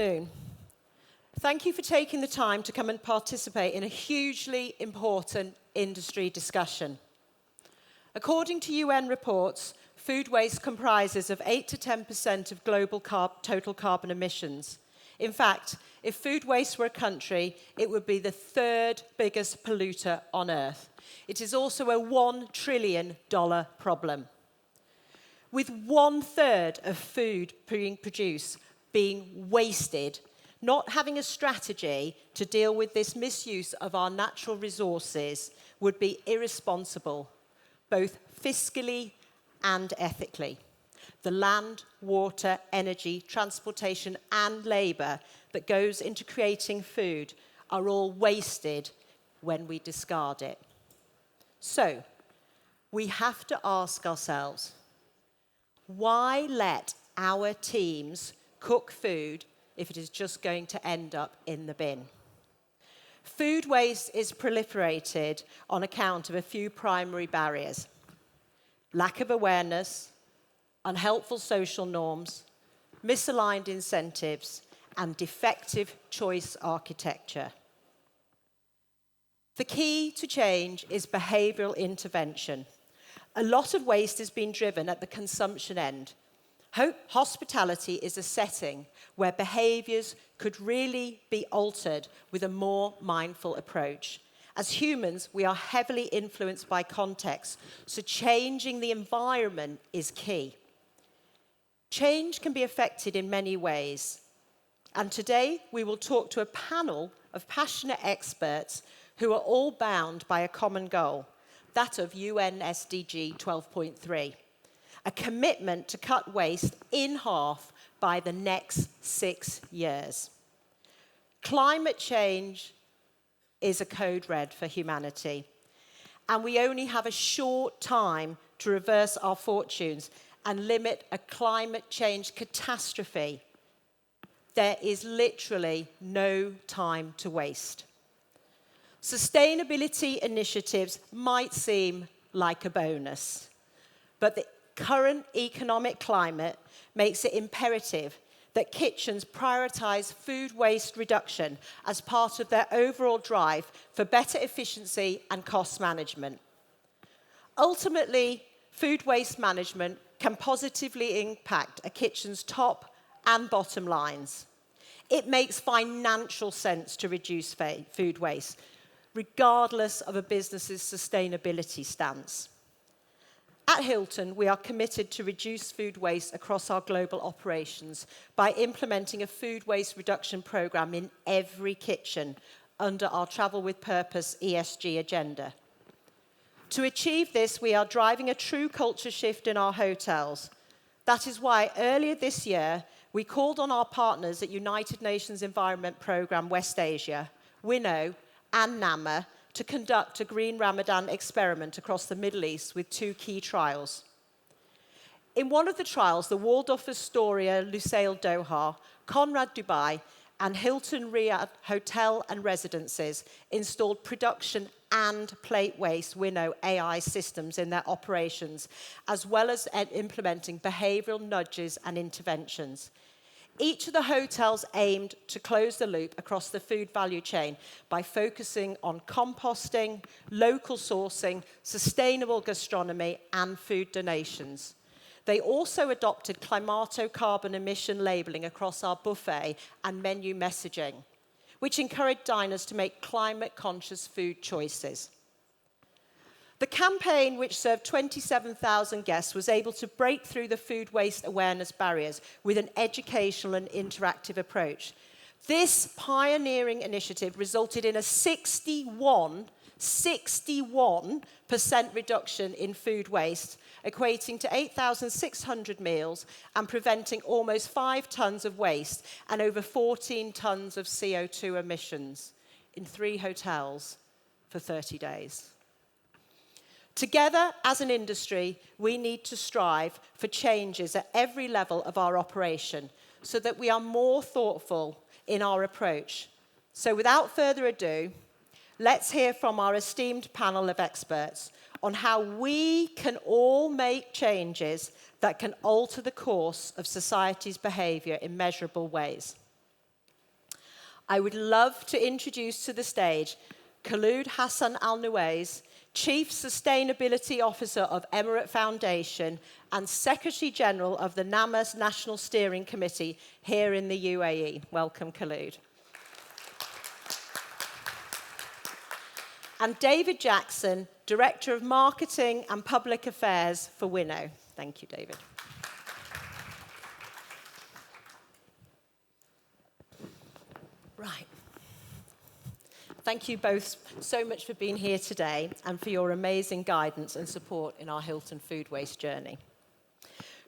afternoon. Thank you for taking the time to come and participate in a hugely important industry discussion. According to UN reports, food waste comprises of 8 to 10% of global total carbon emissions. In fact, if food waste were a country, it would be the third biggest polluter on Earth. It is also a $1 trillion problem. With 1/3 of food being produced being wasted, not having a strategy to deal with this misuse of our natural resources would be irresponsible, both fiscally and ethically. The land, water, energy, transportation, and labour that goes into creating food are all wasted when we discard it. So, we have to ask ourselves, why let our teams cook food if it is just going to end up in the bin? Food waste is proliferated on account of a few primary barriers: lack of awareness, unhelpful social norms, misaligned incentives, and defective choice architecture. The key to change is behavioural intervention. A lot of waste has been driven at the consumption end. Hospitality is a setting where behaviours could really be altered with a more mindful approach. As humans, we are heavily influenced by context, so changing the environment is key. Change can be affected in many ways, and today we will talk to a panel of passionate experts who are all bound by a common goal, that of UN SDG 12.3, a commitment to cut waste in half by the next 6 years. Climate change is a code red for humanity, and we only have a short time to reverse our fortunes and limit a climate change catastrophe. There is literally no time to waste. Sustainability initiatives might seem like a bonus, but the current economic climate makes it imperative that kitchens prioritise food waste reduction as part of their overall drive for better efficiency and cost management. Ultimately, food waste management can positively impact a kitchen's top and bottom lines. It makes financial sense to reduce food waste, regardless of a business's sustainability stance. At Hilton, we are committed to reduce food waste across our global operations by implementing a food waste reduction programme in every kitchen under our Travel with Purpose ESG agenda. To achieve this, we are driving a true culture shift in our hotels. That is why earlier this year, we called on our partners at United Nations Environment Programme West Asia, Winnow, and NAMA to conduct a Green Ramadan experiment across the Middle East with 2 key trials. In one of the trials, the Waldorf Astoria Lusail Doha, Conrad Dubai, and Hilton Riyadh Hotel and Residences installed production and plate waste Winnow AI systems in their operations, as well as implementing behavioural nudges and interventions. Each of the hotels aimed to close the loop across the food value chain by focusing on composting, local sourcing, sustainable gastronomy, and food donations. They also adopted climato-carbon emission labelling across our buffet and menu messaging, which encouraged diners to make climate-conscious food choices. The campaign, which served 27,000 guests, was able to break through the food waste awareness barriers with an educational and interactive approach. This pioneering initiative resulted in a 61% reduction in food waste, equating to 8,600 meals and preventing almost 5 tonnes of waste and over 14 tonnes of CO2 emissions in 3 hotels for 30 days. Together, as an industry, we need to strive for changes at every level of our operation so that we are more thoughtful in our approach. So without further ado, let's hear from our esteemed panel of experts on how we can all make changes that can alter the course of society's behaviour in measurable ways. I would love to introduce to the stage Khuloud Hasan Al Nuwais, Chief Sustainability Officer of Emirates Foundation and Secretary General of the NAMA's National Steering Committee here in the UAE. Welcome, Khuloud. And David Jackson, Director of Marketing and Public Affairs for Winnow. Thank you, David. Right. Thank you both so much for being here today and for your amazing guidance and support in our Hilton food waste journey.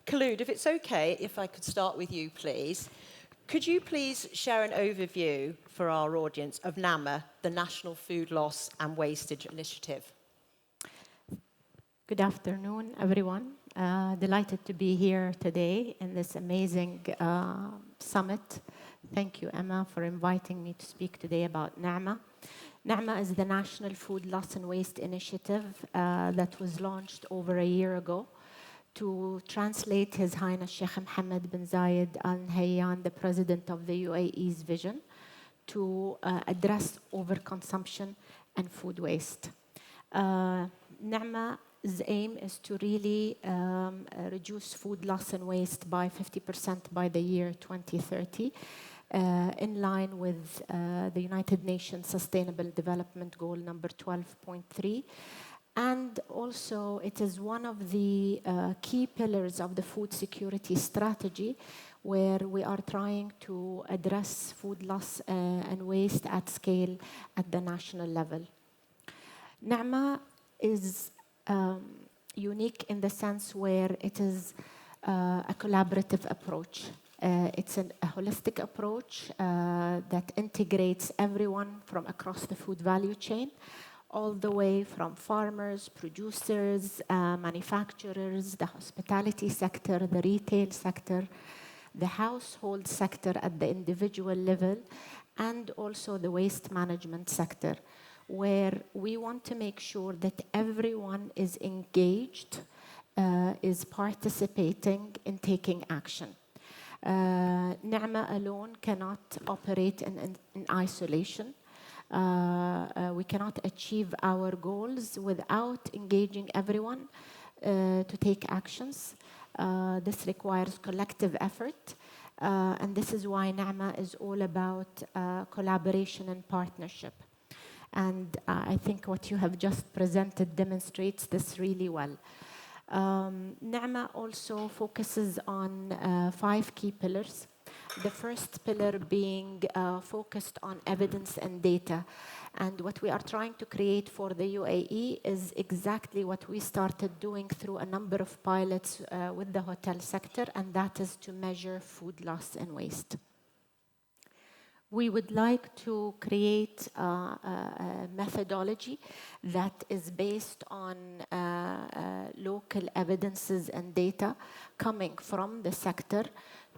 Khuloud, if it's okay, if I could start with you, please. Could you please share an overview for our audience of NAMA, the National Food Loss and Wastage Initiative? Good afternoon, everyone. Delighted to be here today in this amazing summit. Thank you, Emma, for inviting me to speak today about NAMA. NAMA is the National Food Loss and Waste Initiative that was launched over a year ago to translate His Highness Sheikh Mohammed bin Zayed Al Nahyan, the President of the UAE's vision, to address overconsumption and food waste. NAMA's aim is to really reduce food loss and waste by 50% by the year 2030, in line with the United Nations Sustainable Development Goal number 12.3. And also, it is one of the key pillars of the food security strategy, where we are trying to address food loss and waste at scale at the national level. NAMA is unique in the sense where it is a collaborative approach. It's a holistic approach that integrates everyone from across the food value chain, all the way from farmers, producers, manufacturers, the hospitality sector, the retail sector, the household sector at the individual level, and also the waste management sector, where we want to make sure that everyone is engaged, is participating in taking action. NAMA alone cannot operate in isolation. We cannot achieve our goals without engaging everyone to take actions. This requires collective effort, and this is why NAMA is all about collaboration and partnership. And I think what you have just presented demonstrates this really well. NAMA also focuses on 5 key pillars. The first pillar being focused on evidence and data. And what we are trying to create for the UAE is exactly what we started doing through a number of pilots with the hotel sector, and that is to measure food loss and waste. We would like to create a methodology that is based on local evidences and data coming from the sector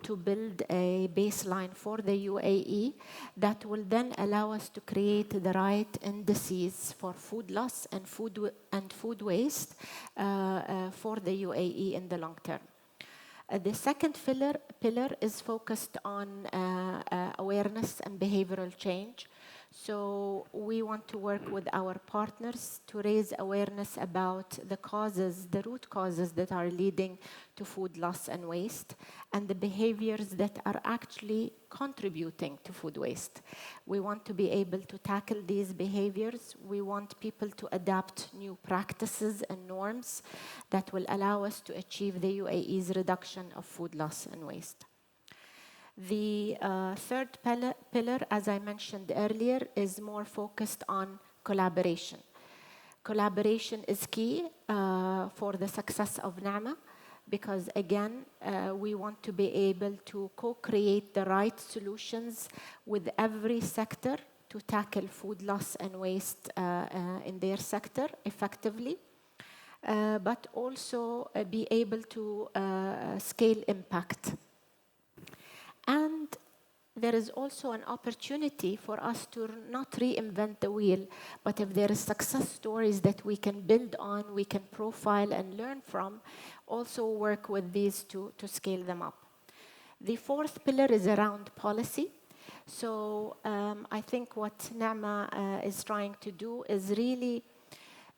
to build a baseline for the UAE that will then allow us to create the right indices for food loss and food waste for the UAE in the long term. The second pillar is focused on awareness and behavioral change. So we want to work with our partners to raise awareness about the causes, the root causes that are leading to food loss and waste, and the behaviors that are actually contributing to food waste. We want to be able to tackle these behaviors. We want people to adapt new practices and norms that will allow us to achieve the UAE's reduction of food loss and waste. The third pillar, as I mentioned earlier, is more focused on collaboration. Collaboration is key for the success of NAMA because, again, we want to be able to co-create the right solutions with every sector to tackle food loss and waste in their sector effectively, but also be able to scale impact. And there is also an opportunity for us to not reinvent the wheel, but if there are success stories that we can build on, we can profile and learn from, also work with these to scale them up. The fourth pillar is around policy. So I think what Naama is trying to do is really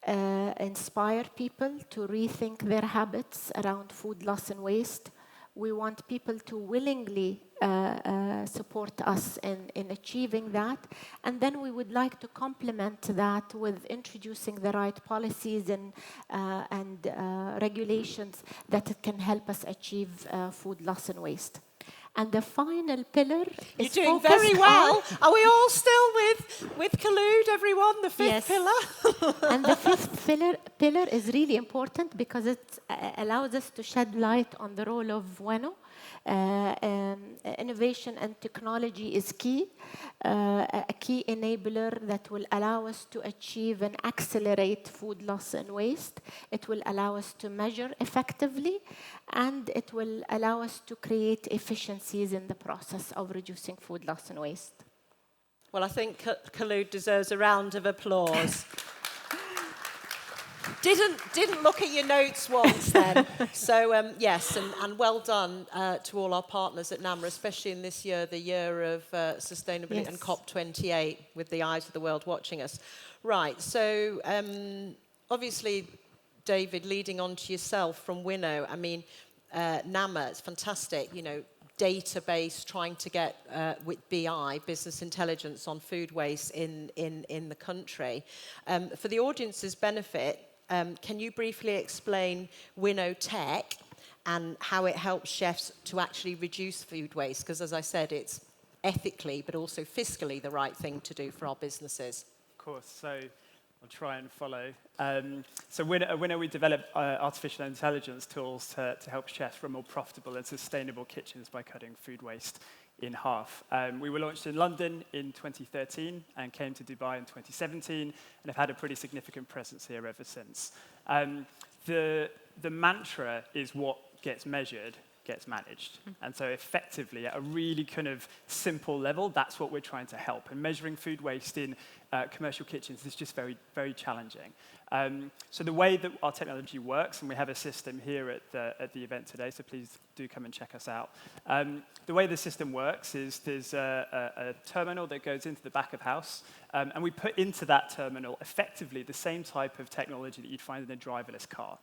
inspire people to rethink their habits around food loss and waste. We want people to willingly support us in achieving that. And then we would like to complement that with introducing the right policies and regulations that can help us achieve food loss and waste. And the final pillar You're is doing very focused well. on- Are we all still with Khuloud, everyone? The fifth Yes. pillar? And the fifth pillar is really important because it allows us to shed light on the role of Winnow. Innovation and technology is key, a key enabler that will allow us to achieve and accelerate food loss and waste. It will allow us to measure effectively, and it will allow us to create efficiencies in the process of reducing food loss and waste. Well, I think Khuloud deserves a round of applause. Didn't look at your notes once then. So yes, and well done to all our partners at NAMRA, especially in this year, the year of sustainability and COP28, with the eyes of the world watching us. Right, so obviously, David, leading on to yourself from Winnow, I mean, NAMA, it's fantastic, you know, database trying to get with BI, business intelligence on food waste in the country. For the audience's benefit, can you briefly explain Winnow Tech and how it helps chefs to actually reduce food waste? Because as I said, it's ethically but also fiscally the right thing to do for our businesses. Of course, so I'll try and follow. So Winnow, we develop artificial intelligence tools to help chefs run more profitable and sustainable kitchens by cutting food waste in half. We were launched in London in 2013 and came to Dubai in 2017 and have had a pretty significant presence here ever since. The mantra is what gets measured gets managed. And so effectively, at a really kind of simple level, that's what we're trying to help. And measuring food waste in commercial kitchens is just very, very challenging. So the way that our technology works, and we have a system here at the event today, so please do come and check us out. The way the system works is there's a terminal that goes into the back of house, and we put into that terminal effectively the same type of technology that you'd find in a driverless car.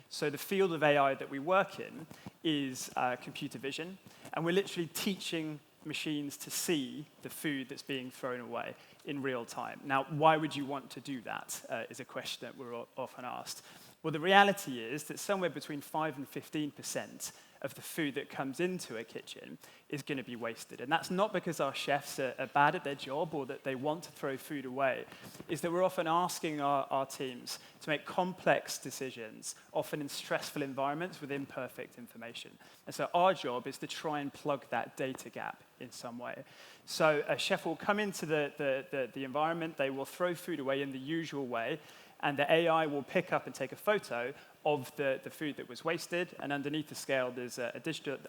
So the field of AI that we work in is computer vision, and we're literally teaching machines to see the food that's being thrown away in real time. Now, why would you want to do that, is a question that we're often asked. Well, the reality is that somewhere between 5 and 15% of the food that comes into a kitchen is going to be wasted. And that's not because our chefs are bad at their job or that they want to throw food away. It's that we're often asking our teams to make complex decisions, often in stressful environments with imperfect information. And so our job is to try and plug that data gap in some way. So a chef will come into the environment, they will throw food away in the usual way, and the AI will pick up and take a photo of the food that was wasted, and underneath the scale,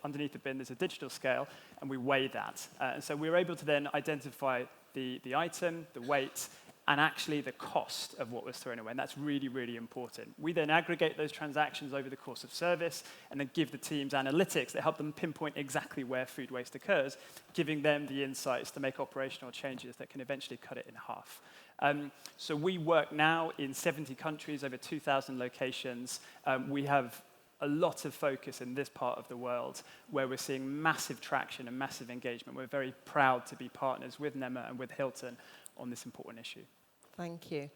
underneath the bin, there's a digital scale, and we weigh that. And so we're able to then identify the item, the weight, and actually the cost of what was thrown away, and that's really, really important. We then aggregate those transactions over the course of service, and then give the teams analytics that help them pinpoint exactly where food waste occurs, giving them the insights to make operational changes that can eventually cut it in half. So we work now in 70 countries, over 2,000 locations. We have a lot of focus in this part of the world where we're seeing massive traction and massive engagement. We're very proud to be partners with NEMA and with Hilton on this important issue. Thank you.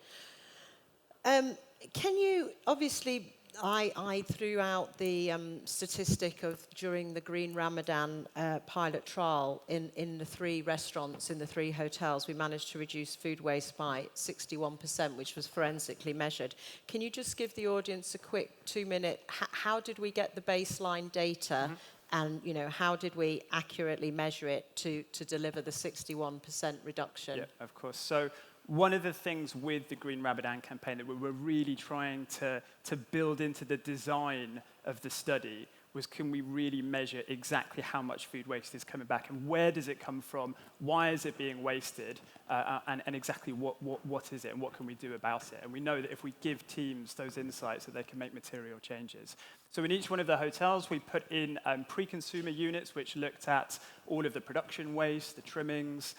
Can you, obviously, I threw out the statistic of during the Green Ramadan pilot trial in the 3 restaurants, in the 3 hotels, we managed to reduce food waste by 61%, which was forensically measured. Can you just give the audience a quick 2-minute, how did we get the baseline data? And how did we accurately measure it to deliver the 61% reduction? Yeah, of course. So one of the things with the Green Ramadan campaign that we were really trying to build into the design of the study was, can we really measure exactly how much food waste is coming back, and where does it come from, why is it being wasted, and exactly what is it, and what can we do about it? And we know that if we give teams those insights, that they can make material changes. So in each one of the hotels, we put in pre-consumer units, which looked at all of the production waste, the trimmings,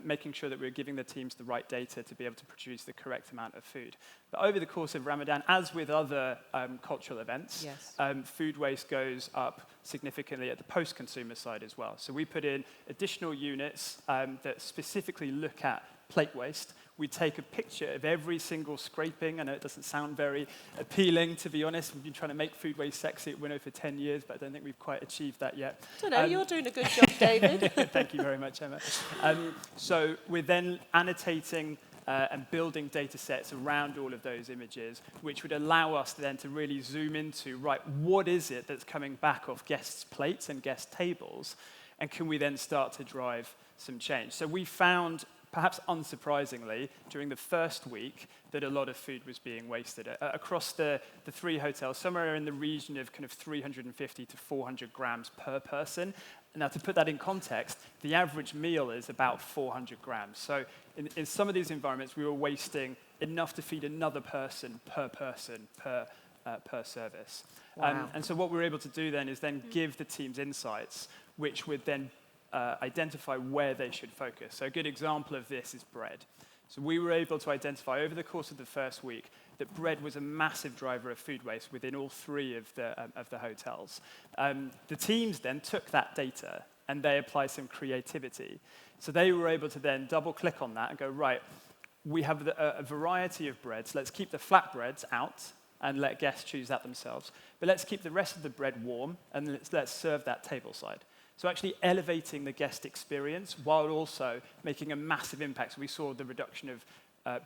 making sure that we're giving the teams the right data to be able to produce the correct amount of food. But over the course of Ramadan, as with other cultural events, Yes. Food waste goes up significantly at the post-consumer side as well. So we put in additional units that specifically look at plate waste. We take a picture of every single scraping. I know it doesn't sound very appealing, to be honest. We've been trying to make food waste sexy at Winnow for 10 years, but I don't think we've quite achieved that yet. I don't know, you're doing a good job, David. Thank you very much, Emma. So we're then annotating and building data sets around all of those images, which would allow us then to really zoom into, right, what is it that's coming back off guests' plates and guest tables, and can we then start to drive some change? So we found, perhaps unsurprisingly, during the first week, that a lot of food was being wasted. Across the 3 hotels, somewhere in the region of kind of 350 to 400 grams per person. Now, to put that in context, the average meal is about 400 grams. So in some of these environments, we were wasting enough to feed another person per service. Wow. And so what we were able to do then is then give the teams insights, which would then identify where they should focus. So a good example of this is bread. So we were able to identify over the course of the first week that bread was a massive driver of food waste within all 3 of the hotels. The teams then took that data and they applied some creativity. So they were able to then double-click on that and go, right, we have a variety of breads. Let's keep the flatbreads out and let guests choose that themselves. But let's keep the rest of the bread warm and let's serve that tableside. So actually elevating the guest experience while also making a massive impact. So we saw the reduction of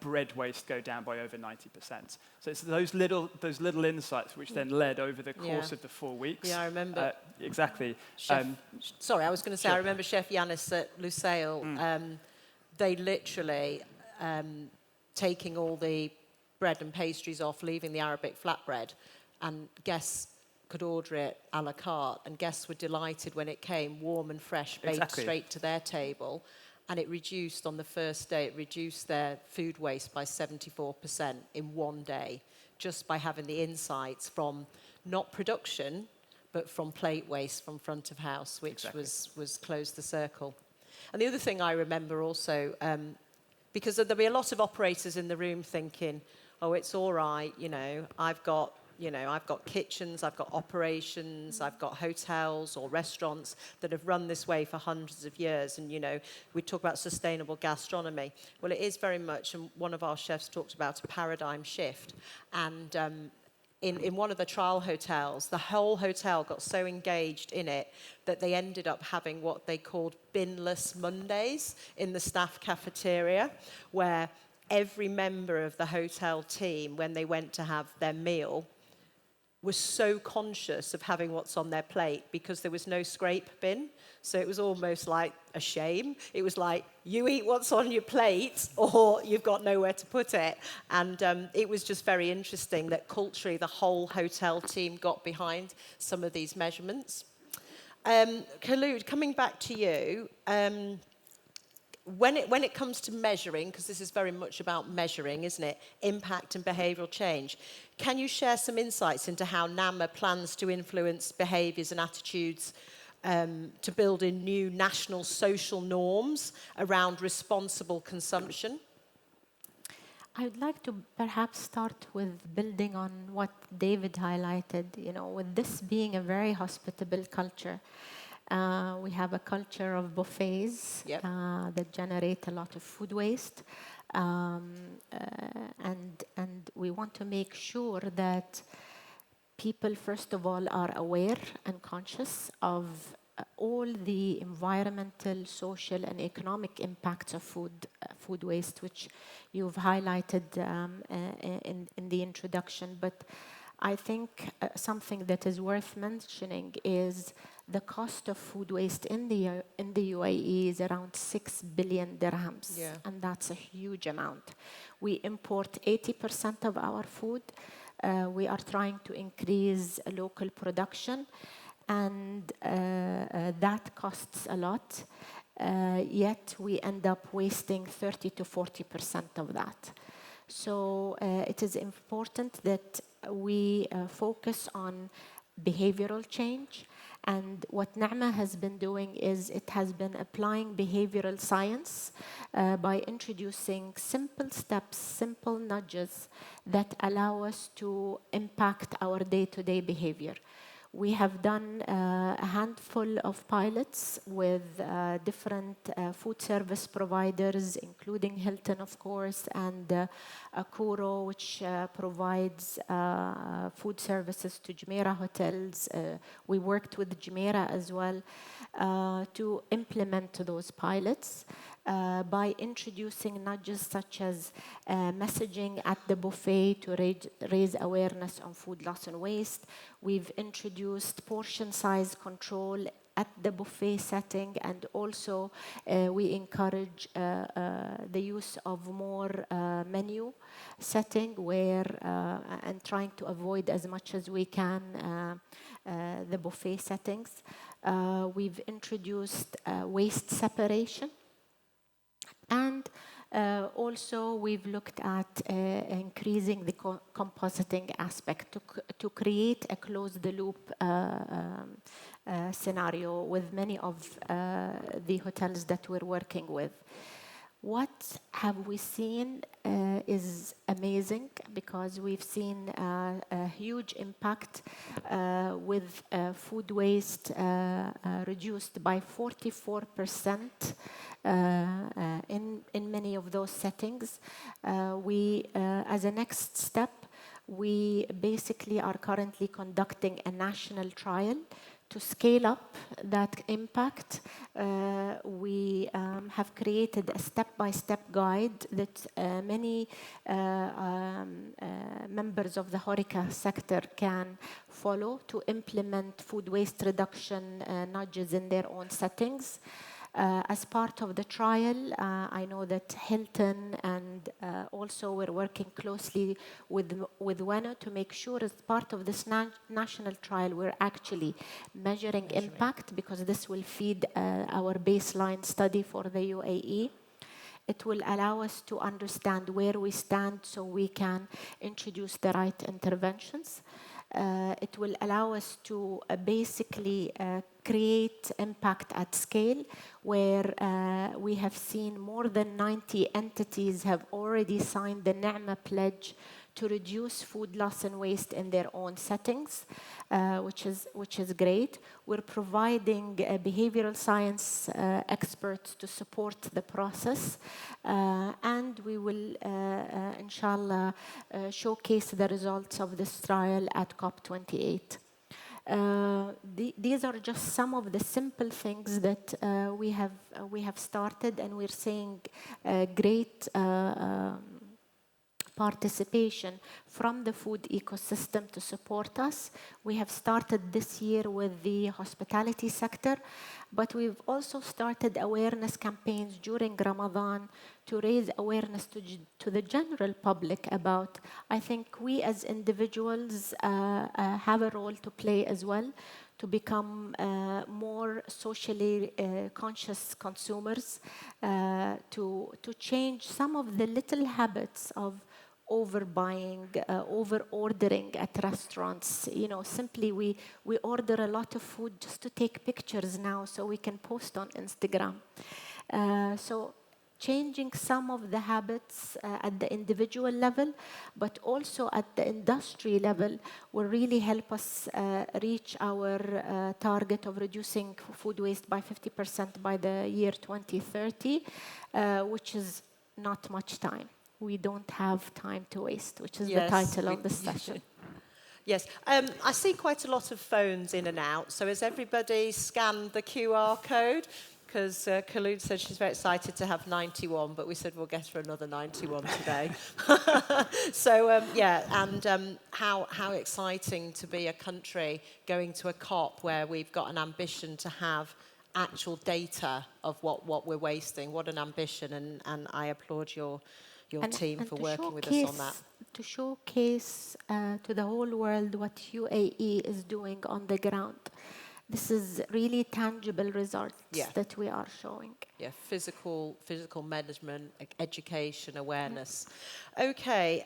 bread waste go down by over 90%. So it's those little insights which then led over the course of the 4 weeks. Yeah, I remember. Exactly. Sorry, I was going to say, Sure. I remember Chef Yanis at Lusail, they literally taking all the bread and pastries off, leaving the Arabic flatbread, and guests could order it a la carte, and guests were delighted when it came warm and fresh, baked straight to their table. And it reduced, on the first day, it reduced their food waste by 74% in one day, just by having the insights from not production, but from plate waste from front of house, which was close the circle. And the other thing I remember also, because there'll be a lot of operators in the room thinking, oh, it's all right, I've got kitchens, I've got operations, I've got hotels or restaurants that have run this way for hundreds of years. And, we talk about sustainable gastronomy. Well, it is very much, and one of our chefs talked about a paradigm shift. And in one of the trial hotels, the whole hotel got so engaged in it that they ended up having what they called binless Mondays in the staff cafeteria, where every member of the hotel team, when they went to have their meal, was so conscious of having what's on their plate because there was no scrape bin. So it was almost like a shame. It was like, you eat what's on your plate or you've got nowhere to put it. And it was just very interesting that culturally the whole hotel team got behind some of these measurements. Khuloud, coming back to you, when it comes to measuring, because this is very much about measuring, isn't it, impact and behavioural change, can you share some insights into how NAMA plans to influence behaviours and attitudes to build in new national social norms around responsible consumption? I would like to perhaps start with building on what David highlighted, with this being a very hospitable culture. We have a culture of buffets that generate a lot of food waste. And we want to make sure that people, first of all, are aware and conscious of all the environmental, social, and economic impacts of food waste, which you've highlighted in the introduction. But I think something that is worth mentioning is the cost of food waste in the UAE is around 6 billion dirhams, and that's a huge amount. We import 80% of our food. We are trying to increase local production, and that costs a lot. Yet we end up wasting 30 to 40% of that. So it is important that we focus on behavioral change. And what NAMA has been doing is it has been applying behavioral science by introducing simple steps, simple nudges that allow us to impact our day-to-day behavior. We have done a handful of pilots with different food service providers, including Hilton, of course, and Khuloud, which provides food services to Jumeirah hotels. We worked with Jumeirah as well to implement those pilots. By introducing nudges such as messaging at the buffet to raise awareness on food loss and waste. We've introduced portion size control at the buffet setting, and also we encourage the use of more menu setting and trying to avoid as much as we can the buffet settings. We've introduced waste separation. And also, we've looked at increasing the compositing aspect to create a closed-the-loop scenario with many of the hotels that we're working with. What have we seen is amazing, because we've seen a huge impact with food waste reduced by 44% in many of those settings. As a next step, we basically are currently conducting a national trial to scale up that impact. We have created a step-by-step guide that many members of the HoReCa sector can follow to implement food waste reduction nudges in their own settings. As part of the trial, I know that Hilton and also we're working closely with Winnow to make sure as part of this national trial we're actually measuring impact, because this will feed our baseline study for the UAE. It will allow us to understand where we stand so we can introduce the right interventions. It will allow us to basically create impact at scale, where we have seen more than 90 entities have already signed the NAMA pledge to reduce food loss and waste in their own settings, which is great. We're providing behavioral science experts to support the process, and we will, inshallah, showcase the results of this trial at COP28. These are just some of the simple things that we have started, and we're seeing great participation from the food ecosystem to support us. We have started this year with the hospitality sector, but we've also started awareness campaigns during Ramadan to raise awareness to the general public about, I think we as individuals have a role to play as well, to become more socially conscious consumers, to change some of the little habits of overbuying, over-ordering at restaurants. You know, simply we order a lot of food just to take pictures now so we can post on Instagram. So changing some of the habits at the individual level, but also at the industry level, will really help us reach our target of reducing food waste by 50% by the year 2030, which is not much time. We don't have time to waste, which is the title of the session. Yes, I see quite a lot of phones in and out. So has everybody scanned the QR code? Because Khuloud said she's very excited to have 91, but we said we'll get her another 91 today. So, how exciting to be a country going to a COP where we've got an ambition to have actual data of what we're wasting. What an ambition, and I applaud your team for working with us on that. to showcase to the whole world what UAE is doing on the ground. This is really tangible results that we are showing. Yeah, physical management, education, awareness. Okay,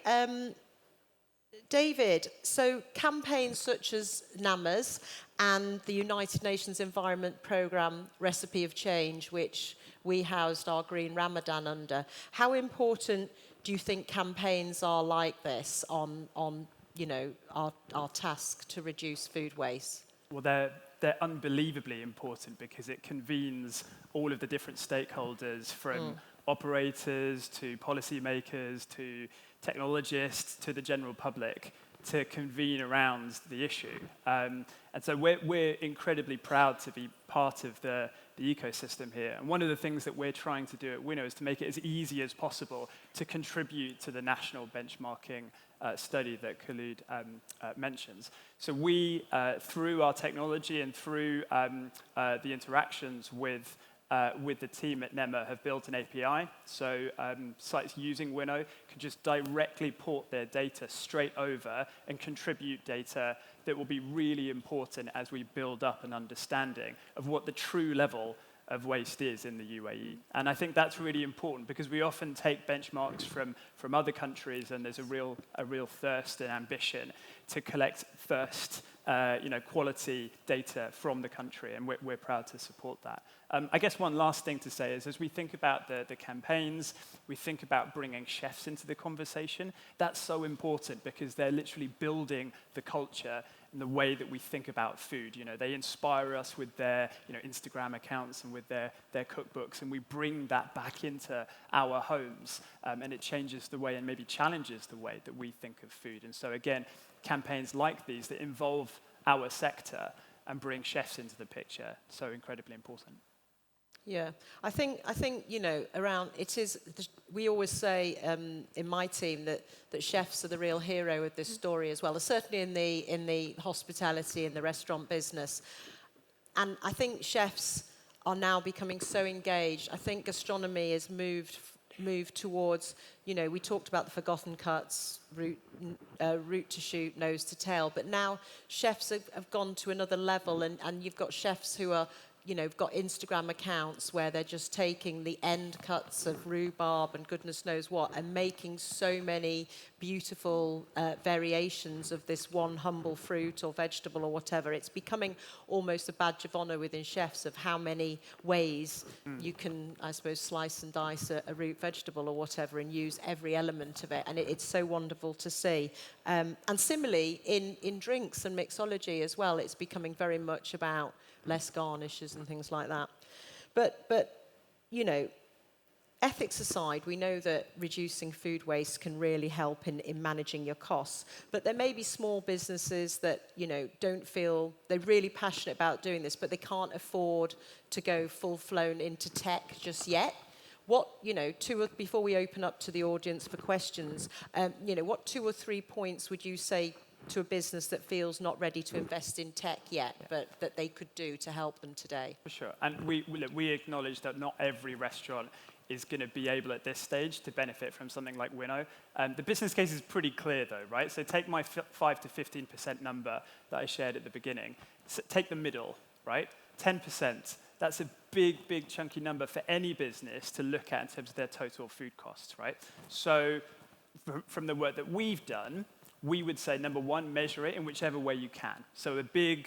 David, so campaigns such as NAMA's and the United Nations Environment Programme Recipe of Change, which we housed our Green Ramadan under, how important do you think campaigns are like this on you know, our task to reduce food waste? Well, they're unbelievably important because it convenes all of the different stakeholders from operators to policymakers to technologists to the general public to convene around the issue. And so we're incredibly proud to be part of the ecosystem here. And one of the things that we're trying to do at Winnow is to make it as easy as possible to contribute to the national benchmarking study that Khuloud mentions. So we, through our technology and through the interactions with the team at NEMA, have built an API. So sites using Winnow can just directly port their data straight over and contribute data that will be really important as we build up an understanding of what the true level of waste is in the UAE. And I think that's really important because we often take benchmarks from other countries, and there's a real thirst and ambition to collect first quality data from the country, and we're proud to support that. I guess one last thing to say is, as we think about the campaigns, we think about bringing chefs into the conversation. That's so important because they're literally building the culture and the way that we think about food. You know, they inspire us with their Instagram accounts and with their cookbooks, and we bring that back into our homes, and it changes the way and maybe challenges the way that we think of food. And so again, campaigns like these that involve our sector and bring chefs into the picture, so incredibly important. Yeah, I think around it is. We always say in my team that chefs are the real hero of this story as well. Certainly in the hospitality and the restaurant business, and I think chefs are now becoming so engaged. I think gastronomy has moved towards. We talked about the forgotten cuts, root to shoot, nose to tail, but now chefs have gone to another level, and you've got chefs who are. Got Instagram accounts where they're just taking the end cuts of rhubarb and goodness knows what and making so many beautiful variations of this one humble fruit or vegetable or whatever. It's becoming almost a badge of honor within chefs of how many ways you can, I suppose, slice and dice a root vegetable or whatever and use every element of it. And it's so wonderful to see. And similarly, in drinks and mixology as well, it's becoming very much about less garnishes and things like that. But ethics aside, we know that reducing food waste can really help in managing your costs. But there may be small businesses that, don't feel they're really passionate about doing this, but they can't afford to go full-flown into tech just yet. What, before we open up to the audience for questions, what 2 or 3 points would you say to a business that feels not ready to invest in tech yet, but that they could do to help them today? For sure. And we acknowledge that not every restaurant is going to be able at this stage to benefit from something like Winnow. The business case is pretty clear though, right? So take my 5 to 15% number that I shared at the beginning. So take the middle, right? 10%. That's a big, big chunky number for any business to look at in terms of their total food costs, right? So from the work that we've done, we would say, number one, measure it in whichever way you can. So a big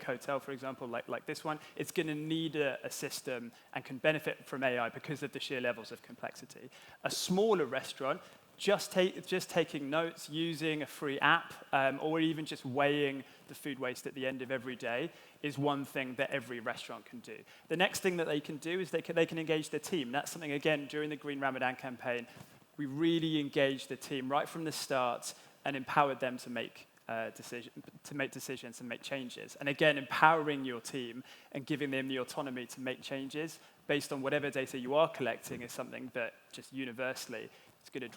hotel, for example, like this one, it's going to need a system and can benefit from AI because of the sheer levels of complexity. A smaller restaurant, just taking notes, using a free app, or even just weighing the food waste at the end of every day is one thing that every restaurant can do. The next thing that they can do is they can engage their team. That's something, again, during the Green Ramadan campaign, we really engaged the team right from the start and empowered them to make decisions and make changes. And again, empowering your team and giving them the autonomy to make changes based on whatever data you are collecting is something that just universally is going to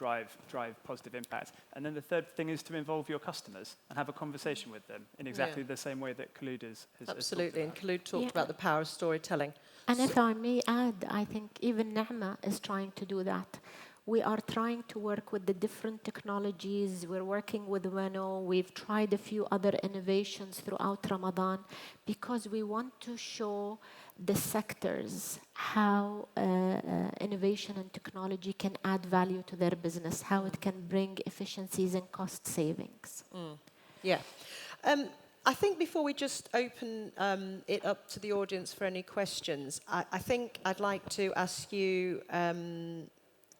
drive positive impact. And then the third thing is to involve your customers and have a conversation with them in exactly the same way that Khuloud has Absolutely, and Khuloud talked about the power of storytelling. And if I may add, I think even NEMA is trying to do that. We are trying to work with the different technologies. We're working with Winnow. We've tried a few other innovations throughout Ramadan because we want to show the sectors how innovation and technology can add value to their business, how it can bring efficiencies and cost savings. Yeah. I think before we just open it up to the audience for any questions, I think I'd like to ask you,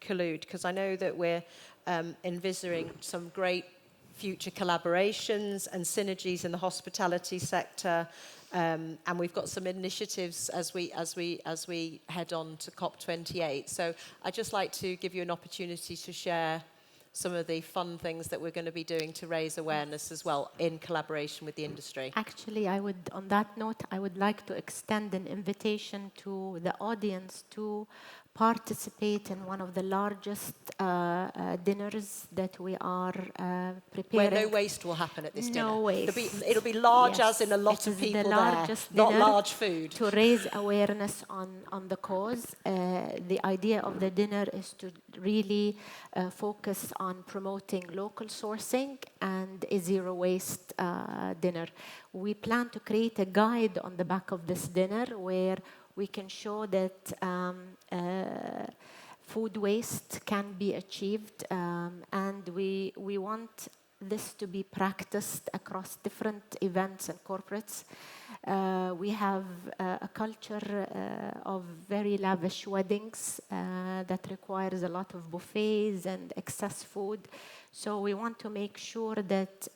Khuloud, because I know that we're envisaging some great future collaborations and synergies in the hospitality sector, and we've got some initiatives as we head on to COP28. So I'd just like to give you an opportunity to share some of the fun things that we're going to be doing to raise awareness as well in collaboration with the industry. Actually, on that note, I would like to extend an invitation to the audience to participate in one of the largest dinners that we are preparing. Where no waste will happen at this dinner. No waste. It'll be large, Yes, as in a lot of people there, not dinner large food. To raise awareness on the cause. The idea of the dinner is to really focus on promoting local sourcing and a zero waste dinner. We plan to create a guide on the back of this dinner where we can show that food waste can be achieved, and we want this to be practiced across different events and corporates. We have a culture of very lavish weddings that requires a lot of buffets and excess food. So we want to make sure that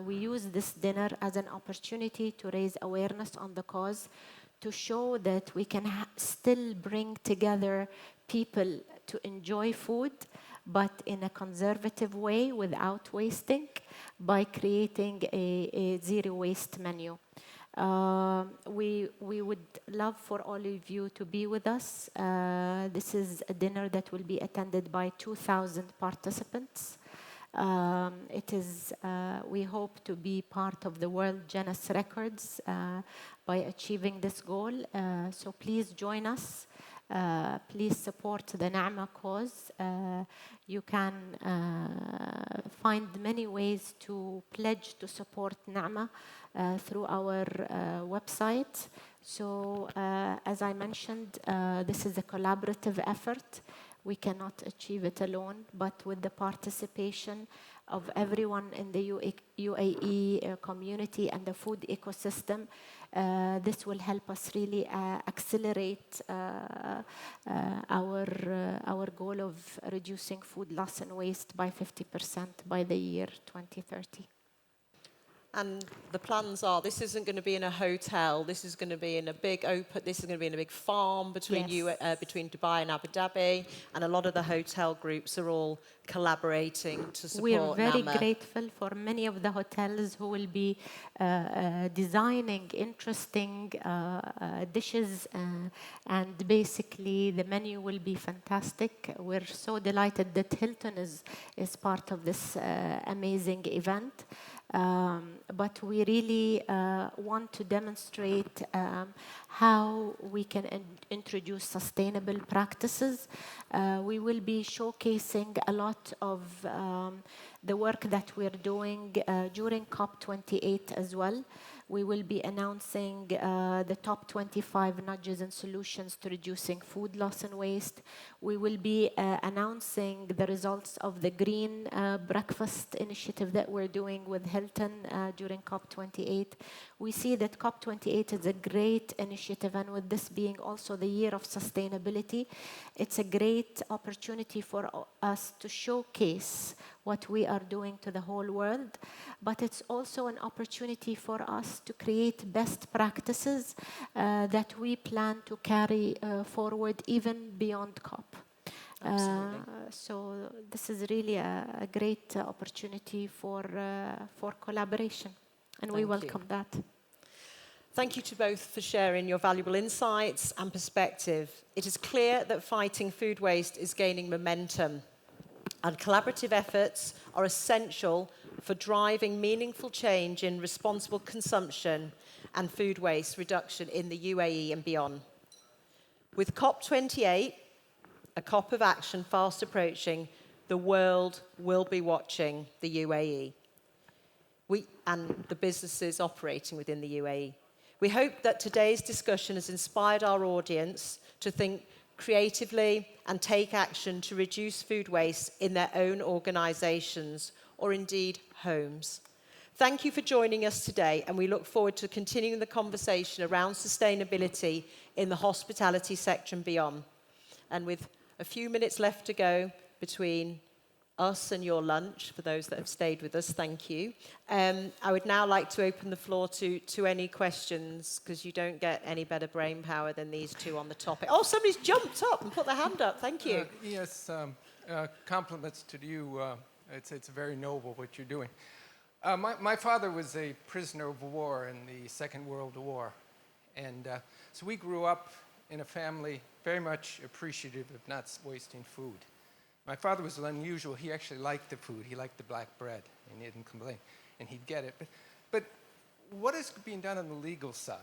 we use this dinner as an opportunity to raise awareness on the cause, to show that we can still bring together people to enjoy food, but in a conservative way without wasting, by creating a zero waste menu. We would love for all of you to be with us. This is a dinner that will be attended by 2,000 participants. We hope to be part of the World Guinness Records by achieving this goal. So please join us. Please support the Na'ma cause. You can find many ways to pledge to support Na'ma through our website. So as I mentioned, this is a collaborative effort. We cannot achieve it alone, but with the participation of everyone in the UAE community and the food ecosystem, this will help us really accelerate our goal of reducing food loss and waste by 50% by the year 2030. And the plans are, this isn't going to be in a hotel. This is going to be in a big this is going to be in a big farm between between Dubai and Abu Dhabi. And a lot of the hotel groups are all collaborating to support We're very Na'ma. grateful for many of the hotels who will be designing interesting dishes, and basically the menu will be fantastic. We're so delighted that Hilton is part of this amazing event. But we really want to demonstrate how we can introduce sustainable practices. We will be showcasing a lot of the work that we're doing during COP28 as well. We will be announcing the top 25 nudges and solutions to reducing food loss and waste. We will be announcing the results of the green breakfast initiative that we're doing with Hilton during COP28. We see that COP28 is a great initiative, and with this being also the year of sustainability, it's a great opportunity for us to showcase what we are doing to the whole world, but it's also an opportunity for us to create best practices that we plan to carry forward even beyond COP. So this is really a great opportunity for collaboration, and we welcome that. Thank you to both for sharing your valuable insights and perspective. It is clear that fighting food waste is gaining momentum, and collaborative efforts are essential for driving meaningful change in responsible consumption and food waste reduction in the UAE and beyond. With COP28 a COP of action fast approaching, the world will be watching the UAE and the businesses operating within the UAE. We hope that today's discussion has inspired our audience to think creatively and take action to reduce food waste in their own organisations or indeed homes. Thank you for joining us today, and we look forward to continuing the conversation around sustainability in the hospitality sector and beyond. And with a few minutes left to go between us and your lunch, for those that have stayed with us, thank you. I would now like to open the floor to any questions, because you don't get any better brain power than these two on the topic. Oh, somebody's jumped up and put their hand up. Thank you. Yes, compliments to you. It's very noble what you're doing. My father was a prisoner of war in the Second World War. And so we grew up in a family very much appreciative of not wasting food. My father was unusual. He actually liked the food. He liked the black bread, and he didn't complain, and he'd get it. But what is being done on the legal side?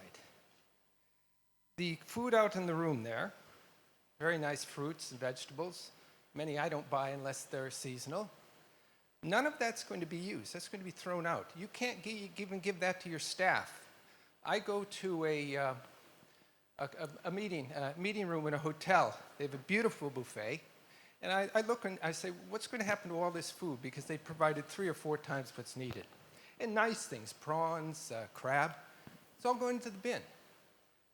The food out in the room there, very nice fruits and vegetables. Many I don't buy unless they're seasonal. None of that's going to be used. That's going to be thrown out. You can't even give that to your staff. I go to a meeting room in a hotel. They have a beautiful buffet. And I look and I say, what's going to happen to all this food? Because they provided 3 or 4 times what's needed. And nice things, prawns, crab, it's all going into the bin.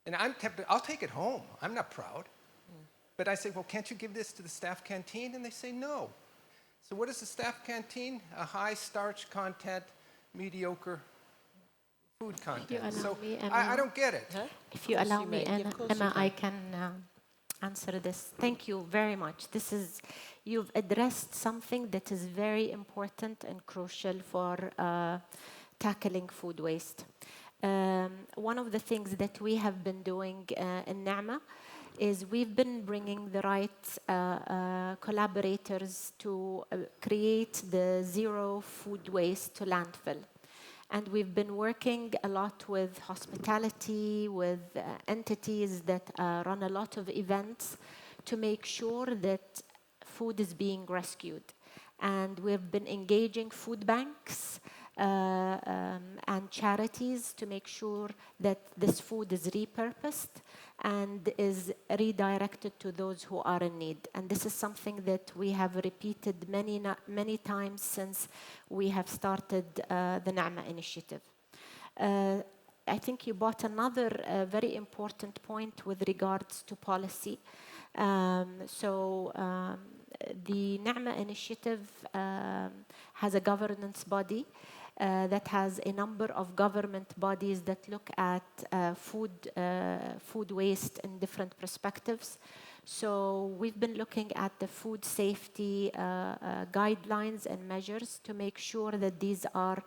And I'm tempted, I'll take it home. I'm not proud. But I say, well, can't you give this to the staff canteen? And they say, no. So what is the staff canteen? A high starch content, mediocre food content. So I don't get it. Huh? If you allow me, Emma, I can answer this. Thank you very much. You've addressed something that is very important and crucial for tackling food waste. One of the things that we have been doing in NEMA is we've been bringing the right collaborators to create the zero food waste to landfill. And we've been working a lot with hospitality, with entities that run a lot of events to make sure that food is being rescued. And we've been engaging food banks and charities to make sure that this food is repurposed and is redirected to those who are in need. And this is something that we have repeated many times since we have started the NAMA initiative. I think you brought another very important point with regards to policy. The NAMA initiative has a governance body that has a number of government bodies that look at food waste in different perspectives. So we've been looking at the food safety guidelines and measures to make sure that these are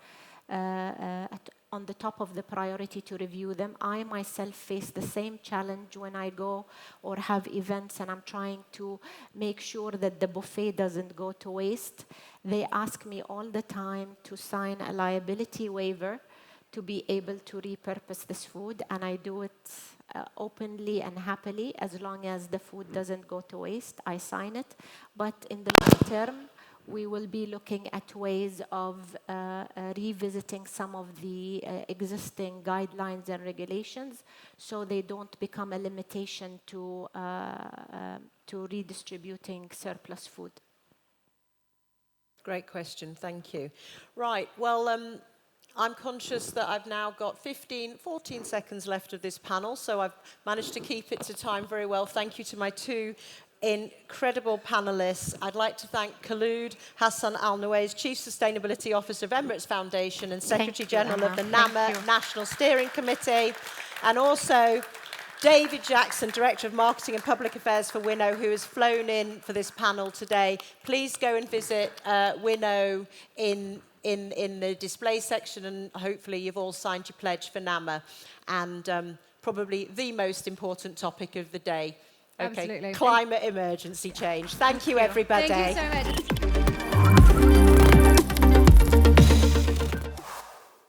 on the top of the priority to review them. I myself face the same challenge when I go or have events and I'm trying to make sure that the buffet doesn't go to waste. They ask me all the time to sign a liability waiver to be able to repurpose this food, and I do it openly and happily. As long as the food doesn't go to waste, I sign it. But in the long term, we will be looking at ways of revisiting some of the existing guidelines and regulations so they don't become a limitation to redistributing surplus food. Great question, thank you. Right, well, I'm conscious that I've now got 14 seconds left of this panel, so I've managed to keep it to time very well. Thank you to my two incredible panelists. I'd like to thank Khuloud Hasan Al Nuwais, Chief Sustainability Officer of Emirates Foundation and Secretary General of the NAMA National Steering Committee, and also David Jackson, Director of Marketing and Public Affairs for Winnow, who has flown in for this panel today. Please go and visit Winnow in the display section, and hopefully you've all signed your pledge for NAMA, and probably the most important topic of the day. Okay. Absolutely. Climate emergency change. Thank you, everybody. Thank you so much.